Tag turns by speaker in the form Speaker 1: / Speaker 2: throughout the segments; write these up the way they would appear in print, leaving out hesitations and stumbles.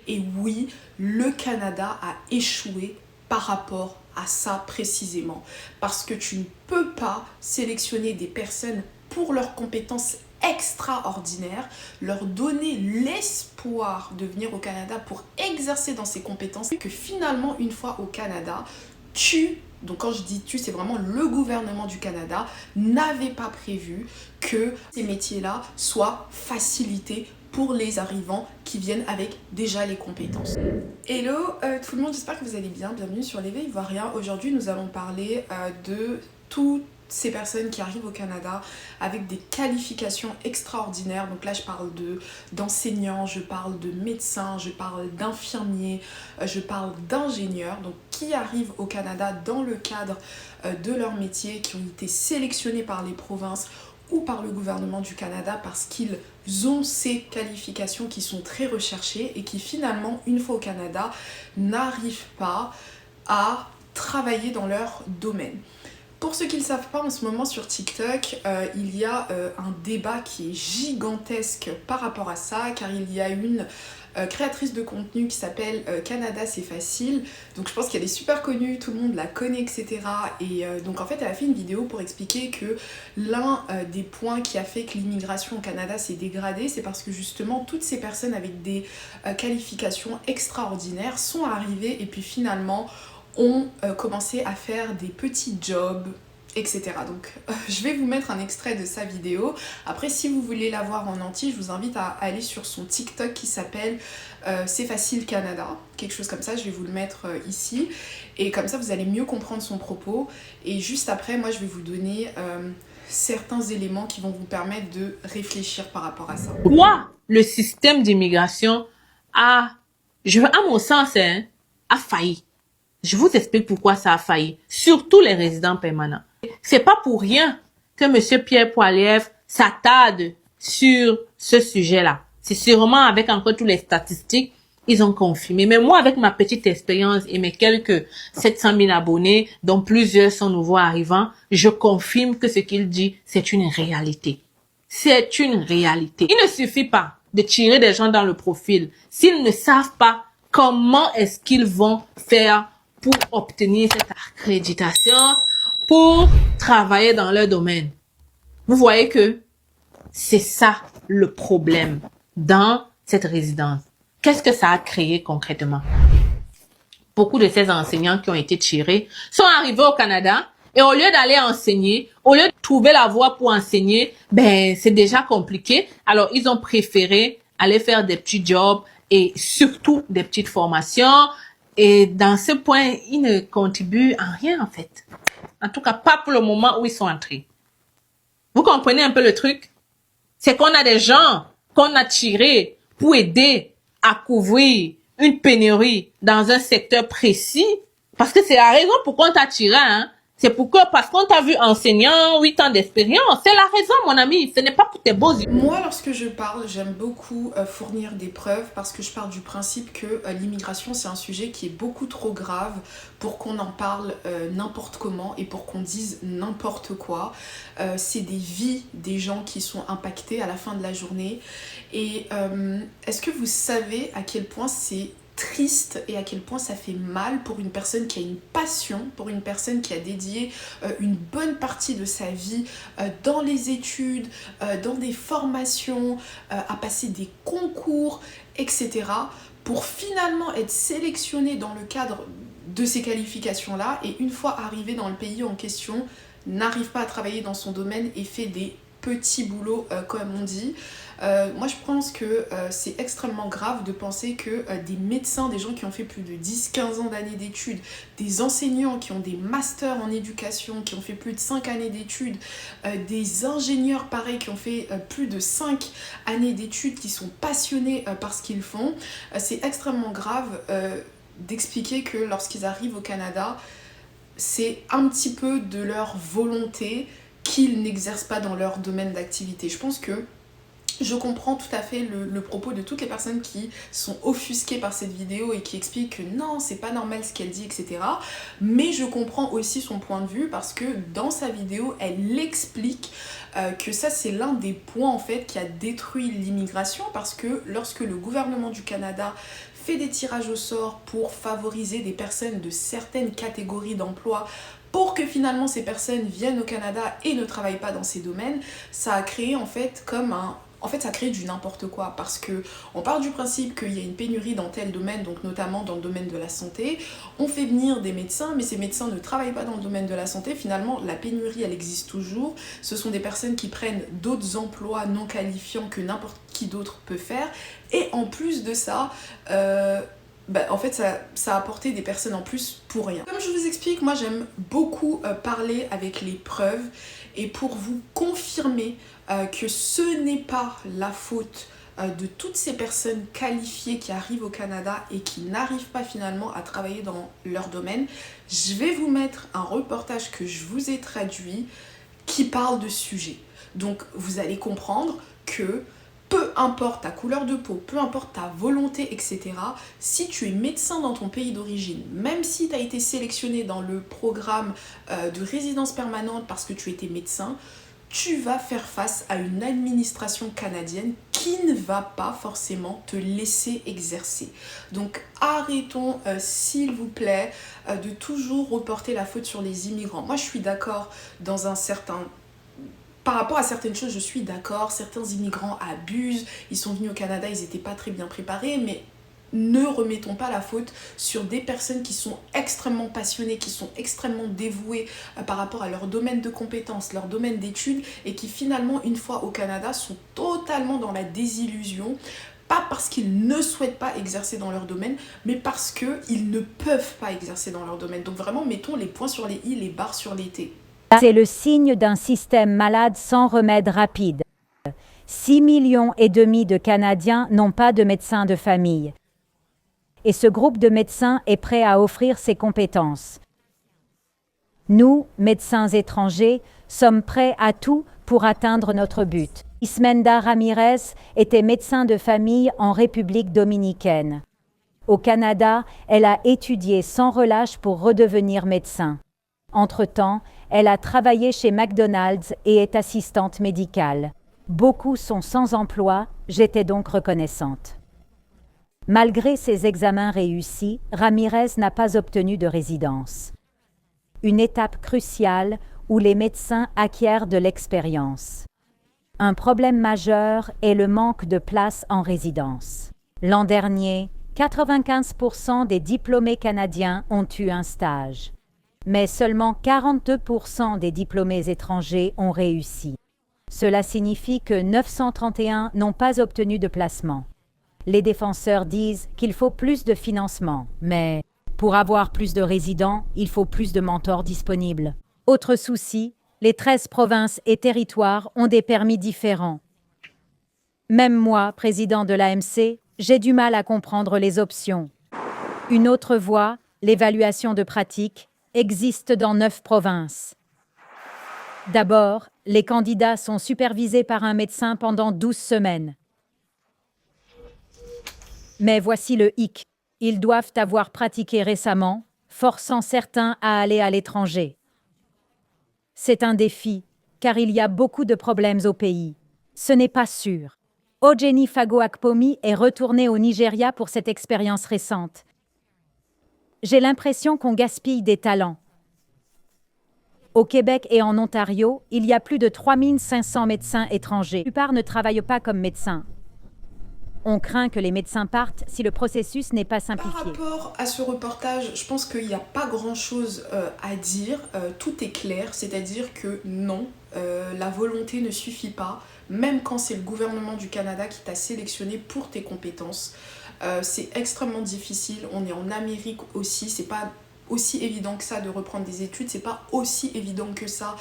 Speaker 1: Et oui, le Canada a échoué par rapport à ça précisément. Parce que tu ne peux pas sélectionner des personnes pour leurs compétences extraordinaires, leur donner l'espoir de venir au Canada pour exercer dans ces compétences, et que finalement, une fois au Canada, donc quand je dis tu, c'est vraiment le gouvernement du Canada, n'avait pas prévu que ces métiers-là soient facilités pour les arrivants qui viennent avec déjà les compétences. Hello tout le monde, j'espère que vous allez bien, bienvenue sur l'éveil ivoirien. Aujourd'hui nous allons parler de toutes ces personnes qui arrivent au Canada avec des qualifications extraordinaires. Donc là je parle d'enseignants, je parle de médecins, je parle d'infirmiers, je parle d'ingénieurs, donc qui arrivent au Canada dans le cadre de leur métier, qui ont été sélectionnés par les provinces ou par le gouvernement du Canada parce qu'ils ont ces qualifications qui sont très recherchées et qui finalement, une fois au Canada, n'arrivent pas à travailler dans leur domaine. Pour ceux qui ne le savent pas, en ce moment sur TikTok, il y a un débat qui est gigantesque par rapport à ça, car il y a une créatrice de contenu qui s'appelle Canada c'est facile. Donc je pense qu'elle est super connue, tout le monde la connaît, etc. Et donc en fait elle a fait une vidéo pour expliquer que l'un des points qui a fait que l'immigration au Canada s'est dégradée, c'est parce que justement toutes ces personnes avec des qualifications extraordinaires sont arrivées et puis finalement ont commencé à faire des petits jobs, etc. Donc je vais vous mettre un extrait de sa vidéo. Après, si vous voulez la voir en entier, je vous invite à aller sur son TikTok qui s'appelle C'est facile Canada, quelque chose comme ça. Je vais vous le mettre ici et comme ça vous allez mieux comprendre son propos. Et juste après, moi je vais vous donner certains éléments qui vont vous permettre de réfléchir par rapport à ça.
Speaker 2: Pourquoi le système d'immigration à mon sens, a failli? Je vous explique pourquoi ça a failli. Surtout les résidents permanents. C'est pas pour rien que monsieur Pierre Poilievre s'attarde sur ce sujet-là. C'est sûrement avec encore toutes les statistiques, ils ont confirmé. Mais moi, avec ma petite expérience et mes quelques 700 000 abonnés, dont plusieurs sont nouveaux arrivants, je confirme que ce qu'il dit, c'est une réalité. C'est une réalité. Il ne suffit pas de tirer des gens dans le profil s'ils ne savent pas comment est-ce qu'ils vont faire pour obtenir cette accréditation, pour travailler dans leur domaine. Vous voyez que c'est ça le problème dans cette résidence. Qu'est-ce que ça a créé concrètement? Beaucoup de ces enseignants qui ont été tirés sont arrivés au Canada et au lieu d'aller enseigner, au lieu de trouver la voie pour enseigner, c'est déjà compliqué. Alors, ils ont préféré aller faire des petits jobs et surtout des petites formations. Et dans ce point, ils ne contribuent en rien, en fait. En tout cas, pas pour le moment où ils sont entrés. Vous comprenez un peu le truc? C'est qu'on a des gens qu'on a tirés pour aider à couvrir une pénurie dans un secteur précis. Parce que c'est la raison pourquoi on t'a tiré, hein. C'est parce qu'on t'a vu enseignant, 8 ans d'expérience. C'est la raison, mon ami. Ce n'est pas pour tes beaux yeux.
Speaker 1: Moi, lorsque je parle, j'aime beaucoup fournir des preuves parce que je pars du principe que l'immigration, c'est un sujet qui est beaucoup trop grave pour qu'on en parle n'importe comment et pour qu'on dise n'importe quoi. C'est des vies des gens qui sont impactés à la fin de la journée. Et est-ce que vous savez à quel point c'est triste et à quel point ça fait mal pour une personne qui a une passion, pour une personne qui a dédié une bonne partie de sa vie dans les études, dans des formations, à passer des concours, etc. pour finalement être sélectionné dans le cadre de ces qualifications-là et une fois arrivé dans le pays en question, n'arrive pas à travailler dans son domaine et fait des petits boulots comme on dit. Moi je pense que c'est extrêmement grave de penser que des médecins, des gens qui ont fait plus de 10-15 ans d'années d'études, des enseignants qui ont des masters en éducation, qui ont fait plus de 5 années d'études, des ingénieurs pareil qui ont fait plus de 5 années d'études, qui sont passionnés par ce qu'ils font, c'est extrêmement grave d'expliquer que lorsqu'ils arrivent au Canada, c'est un petit peu de leur volonté qu'ils n'exercent pas dans leur domaine d'activité. Je pense que je comprends tout à fait le propos de toutes les personnes qui sont offusquées par cette vidéo et qui expliquent que non, c'est pas normal ce qu'elle dit, etc. Mais je comprends aussi son point de vue parce que dans sa vidéo, elle explique que ça c'est l'un des points en fait qui a détruit l'immigration parce que lorsque le gouvernement du Canada fait des tirages au sort pour favoriser des personnes de certaines catégories d'emploi pour que finalement ces personnes viennent au Canada et ne travaillent pas dans ces domaines, ça a créé en fait ça crée du n'importe quoi parce que on part du principe qu'il y a une pénurie dans tel domaine, donc notamment dans le domaine de la santé. On fait venir des médecins, mais ces médecins ne travaillent pas dans le domaine de la santé. Finalement, la pénurie, elle existe toujours. Ce sont des personnes qui prennent d'autres emplois non qualifiants que n'importe qui d'autre peut faire. Et en plus de ça, en fait, ça a apporté des personnes en plus pour rien. Comme je vous explique, moi j'aime beaucoup parler avec les preuves et pour vous confirmer que ce n'est pas la faute de toutes ces personnes qualifiées qui arrivent au Canada et qui n'arrivent pas finalement à travailler dans leur domaine, je vais vous mettre un reportage que je vous ai traduit qui parle de ce sujet. Donc vous allez comprendre que peu importe ta couleur de peau, peu importe ta volonté, etc., si tu es médecin dans ton pays d'origine, même si tu as été sélectionné dans le programme de résidence permanente parce que tu étais médecin, tu vas faire face à une administration canadienne qui ne va pas forcément te laisser exercer. Donc arrêtons, s'il vous plaît, de toujours reporter la faute sur les immigrants. Moi, je suis d'accord par rapport à certaines choses, je suis d'accord, certains immigrants abusent, ils sont venus au Canada, ils n'étaient pas très bien préparés, mais ne remettons pas la faute sur des personnes qui sont extrêmement passionnées, qui sont extrêmement dévouées par rapport à leur domaine de compétences, leur domaine d'études, et qui finalement, une fois au Canada, sont totalement dans la désillusion, pas parce qu'ils ne souhaitent pas exercer dans leur domaine, mais parce qu'ils ne peuvent pas exercer dans leur domaine. Donc vraiment, mettons les points sur les i, les barres sur les t.
Speaker 3: C'est le signe d'un système malade sans remède rapide. 6,5 millions de Canadiens n'ont pas de médecin de famille. Et ce groupe de médecins est prêt à offrir ses compétences. Nous, médecins étrangers, sommes prêts à tout pour atteindre notre but. Ismenda Ramirez était médecin de famille en République dominicaine. Au Canada, elle a étudié sans relâche pour redevenir médecin. Entre-temps, elle a travaillé chez McDonald's et est assistante médicale. Beaucoup sont sans emploi, j'étais donc reconnaissante. Malgré ses examens réussis, Ramirez n'a pas obtenu de résidence. Une étape cruciale où les médecins acquièrent de l'expérience. Un problème majeur est le manque de places en résidence. L'an dernier, 95% des diplômés canadiens ont eu un stage. Mais seulement 42% des diplômés étrangers ont réussi. Cela signifie que 931 n'ont pas obtenu de placement. Les défenseurs disent qu'il faut plus de financement, mais pour avoir plus de résidents, il faut plus de mentors disponibles. Autre souci, les 13 provinces et territoires ont des permis différents. Même moi, président de l'AMC, j'ai du mal à comprendre les options. Une autre voie, l'évaluation de pratique, existe dans 9 provinces. D'abord, les candidats sont supervisés par un médecin pendant 12 semaines. Mais voici le hic. Ils doivent avoir pratiqué récemment, forçant certains à aller à l'étranger. C'est un défi, car il y a beaucoup de problèmes au pays. Ce n'est pas sûr. Ojeni Fago-Akpomi est retourné au Nigeria pour cette expérience récente. J'ai l'impression qu'on gaspille des talents. Au Québec et en Ontario, il y a plus de 3500 médecins étrangers. La plupart ne travaillent pas comme médecins. On craint que les médecins partent si le processus n'est pas simplifié.
Speaker 1: Par rapport à ce reportage, je pense qu'il n'y a pas grand-chose à dire. Tout est clair, c'est-à-dire que non, la volonté ne suffit pas, même quand c'est le gouvernement du Canada qui t'a sélectionné pour tes compétences. C'est extrêmement difficile. On est en Amérique aussi, c'est pas aussi évident que ça de reprendre des études, c'est pas aussi évident que ça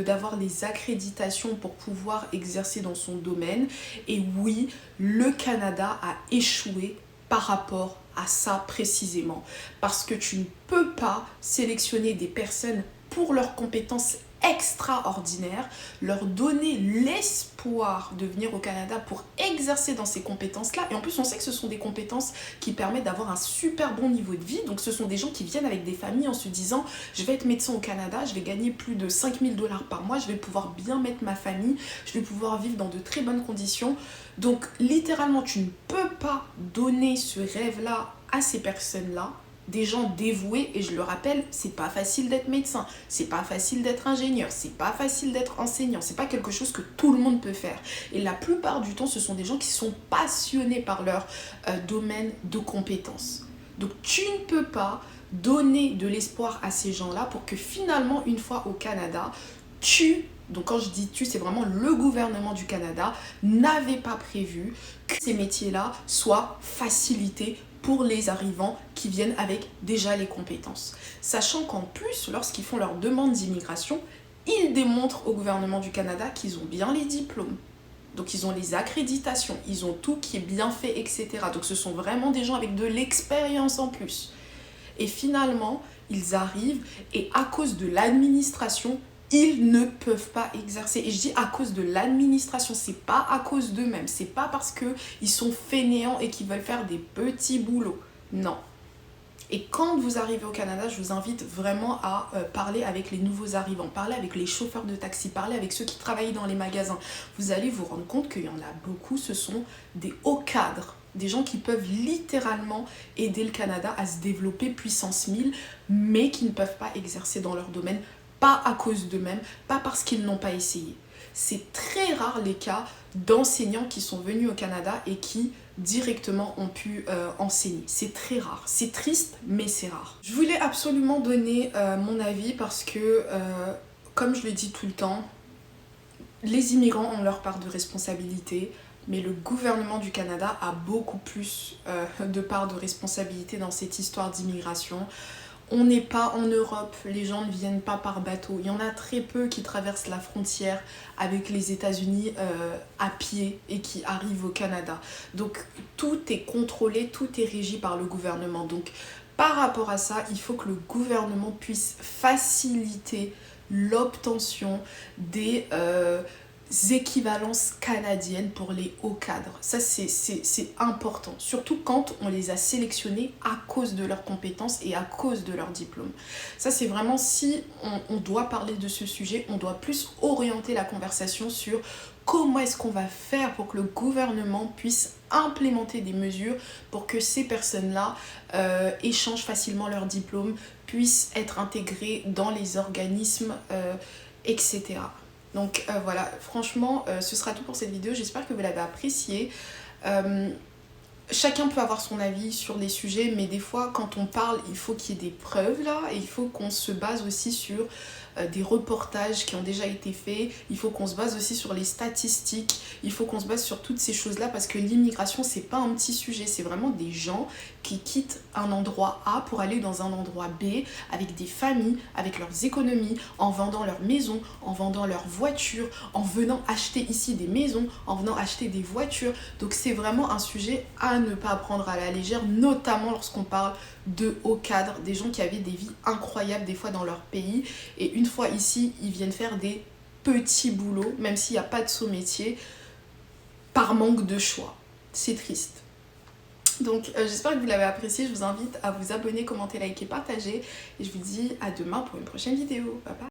Speaker 1: d'avoir les accréditations pour pouvoir exercer dans son domaine. Et oui, le Canada a échoué par rapport à ça précisément, parce que tu ne peux pas sélectionner des personnes pour leurs compétences extraordinaires, leur donner l'espoir de venir au Canada pour exercer dans ces compétences-là. Et en plus, on sait que ce sont des compétences qui permettent d'avoir un super bon niveau de vie. Donc, ce sont des gens qui viennent avec des familles en se disant « Je vais être médecin au Canada, je vais gagner plus de 5 000 $ par mois, je vais pouvoir bien mettre ma famille, je vais pouvoir vivre dans de très bonnes conditions. » Donc, littéralement, tu ne peux pas donner ce rêve-là à ces personnes-là, des gens dévoués, et je le rappelle, c'est pas facile d'être médecin, c'est pas facile d'être ingénieur, c'est pas facile d'être enseignant, c'est pas quelque chose que tout le monde peut faire. Et la plupart du temps, ce sont des gens qui sont passionnés par leur domaine de compétences. Donc tu ne peux pas donner de l'espoir à ces gens-là pour que finalement, une fois au Canada, donc quand je dis tu, c'est vraiment le gouvernement du Canada, n'avait pas prévu que ces métiers-là soient facilités pour les arrivants qui viennent avec déjà les compétences. Sachant qu'en plus, lorsqu'ils font leur demande d'immigration, ils démontrent au gouvernement du Canada qu'ils ont bien les diplômes. Donc ils ont les accréditations, ils ont tout qui est bien fait, etc. Donc ce sont vraiment des gens avec de l'expérience en plus. Et finalement, ils arrivent et à cause de l'administration, ils ne peuvent pas exercer. Et je dis à cause de l'administration, c'est pas à cause d'eux-mêmes. C'est pas parce qu'ils sont fainéants et qu'ils veulent faire des petits boulots. Non. Et quand vous arrivez au Canada, je vous invite vraiment à parler avec les nouveaux arrivants, parler avec les chauffeurs de taxi, parler avec ceux qui travaillent dans les magasins. Vous allez vous rendre compte qu'il y en a beaucoup, ce sont des hauts cadres. Des gens qui peuvent littéralement aider le Canada à se développer puissance 1000, mais qui ne peuvent pas exercer dans leur domaine, pas à cause d'eux-mêmes, pas parce qu'ils n'ont pas essayé. C'est très rare les cas d'enseignants qui sont venus au Canada et qui directement ont pu enseigner. C'est très rare. C'est triste, mais c'est rare. Je voulais absolument donner mon avis parce que, comme je le dis tout le temps, les immigrants ont leur part de responsabilité, mais le gouvernement du Canada a beaucoup plus de part de responsabilité dans cette histoire d'immigration. On n'est pas en Europe, les gens ne viennent pas par bateau. Il y en a très peu qui traversent la frontière avec les États-Unis à pied et qui arrivent au Canada. Donc tout est contrôlé, tout est régi par le gouvernement. Donc par rapport à ça, il faut que le gouvernement puisse faciliter l'obtention des équivalences canadiennes pour les hauts cadres. Ça, c'est important, surtout quand on les a sélectionnés à cause de leurs compétences et à cause de leurs diplômes. Ça, c'est vraiment, si on doit parler de ce sujet, on doit plus orienter la conversation sur comment est-ce qu'on va faire pour que le gouvernement puisse implémenter des mesures pour que ces personnes-là échangent facilement leurs diplômes, puissent être intégrées dans les organismes, etc. Donc voilà, franchement, ce sera tout pour cette vidéo. J'espère que vous l'avez appréciée. Chacun peut avoir son avis sur les sujets, mais des fois, quand on parle, il faut qu'il y ait des preuves là. Et il faut qu'on se base aussi sur des reportages qui ont déjà été faits. Il faut qu'on se base aussi sur les statistiques. Il faut qu'on se base sur toutes ces choses-là parce que l'immigration, c'est pas un petit sujet. C'est vraiment des gens qui quittent un endroit A pour aller dans un endroit B avec des familles, avec leurs économies, en vendant leurs maisons, en vendant leurs voitures, en venant acheter ici des maisons, en venant acheter des voitures. Donc c'est vraiment un sujet à ne pas prendre à la légère, notamment lorsqu'on parle de hauts cadres, des gens qui avaient des vies incroyables des fois dans leur pays et une fois ici, ils viennent faire des petits boulots, même s'il n'y a pas de saut métier, par manque de choix. C'est triste. Donc j'espère que vous l'avez apprécié, je vous invite à vous abonner, commenter, liker, partager et je vous dis à demain pour une prochaine vidéo. Bye bye.